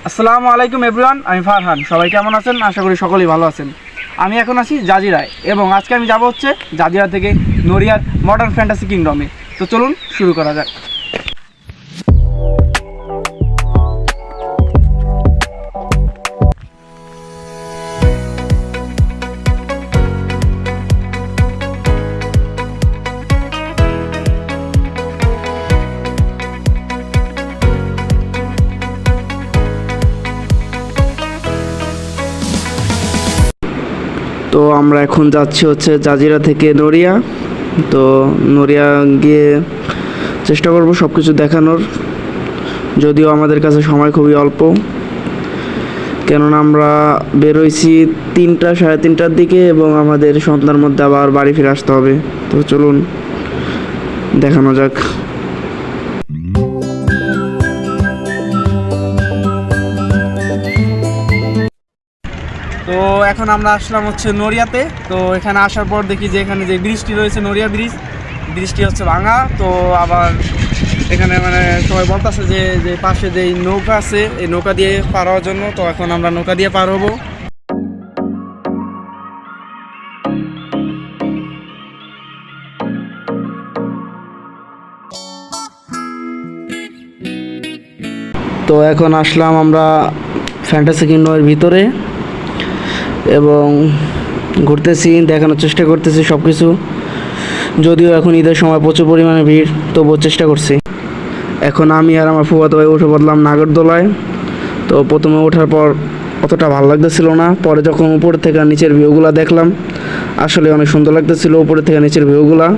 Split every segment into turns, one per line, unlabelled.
আসসালামু আলাইকুম এভরিওয়ান, আমি ফারহান। সবাই কেমন আছেন? আশা করি সকলেই ভালো আছেন। আমি এখন আছি জাজিরায় এবং আজকে আমি যাব হচ্ছে জাজিরা থেকে নড়িয়ার মডার্ন ফ্যান্টাসি কিংডমে। তো চলুন শুরু করা যাক। তো আমরা এখন যাচ্ছি হচ্ছে জাজিরা থেকে নড়িয়া। তো নড়িয়া গিয়ে চেষ্টা করব সব কিছু দেখানোর, যদিও আমাদের কাছে সময় খুবই অল্প, কেননা আমরা বেরোইছি 3টা সাড়ে 3টার দিকে এবং আমাদের সন্ধ্যার মধ্যে আবার বাড়ি ফিরে আসতে হবে। তো চলুন দেখানো যাক। তো এখন আমরা আসলাম হচ্ছে নড়িয়াতে। তো এখানে আসার পর দেখি যে এখানে যে ব্রিজটি রয়েছে, নড়িয়া ব্রিজটি হচ্ছে ভাঙা। তো আবার এখানে মানে সবাই বলতেছে যে পাশে যে নৌকা আছে, এই নৌকা দিয়ে পার হওয়ার জন্য। তো এখন আমরা নৌকা দিয়ে পার হবো। তো এখন আসলাম আমরা ফ্যান্টাসি কিংডমের ভিতরে এবং ঘুরতেছি, দেখানোর চেষ্টা করতেছি সব কিছু। যদিও এখন ঈদের সময় প্রচুর পরিমাণে ভিড়, তবুও চেষ্টা করছি। এখন আমি আর আমার ফুফাতো ভাই উঠে পড়লাম নাগরদোলায়। তো প্রথমে ওঠার পর অতটা ভালো লাগতেছিল না, পরে যখন উপর থেকে নিচের ভিউগুলো দেখলাম আসলে অনেক সুন্দর লাগতেছিল উপরে থেকে নিচের ভিউগুলা।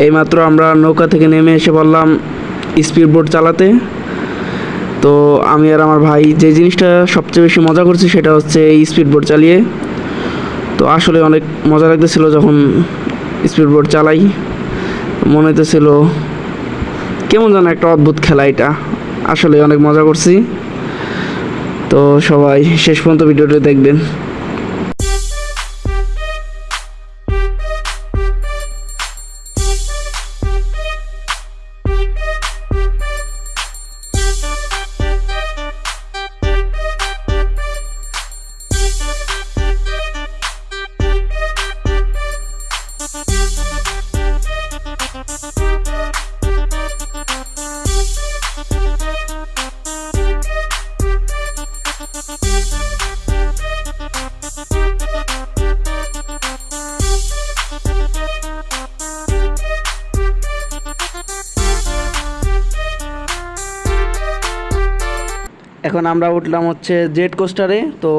এইমাত্র আমরা নৌকা থেকে নেমে এসে বললাম স্পিড বোট চালাতে। তো আমি আর আমার ভাই যে জিনিসটা সবচেয়ে বেশি মজা করছি সেটা হচ্ছে এই স্পিড বোট চালিয়ে। তো আসলে অনেক মজা লাগতেছিল যখন স্পিড বোট চালাই, মনে হইতেছিল কেমন যেন একটা অদ্ভুত খেলা। এটা আসলে অনেক মজা করছি। তো সবাই শেষ পর্যন্ত ভিডিওটা দেখবেন। এখন আমরা উঠলাম হচ্ছে জেট কোস্টারে। তো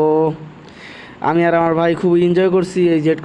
আমি আর আমার ভাই খুব এনজয় করছি এই জেট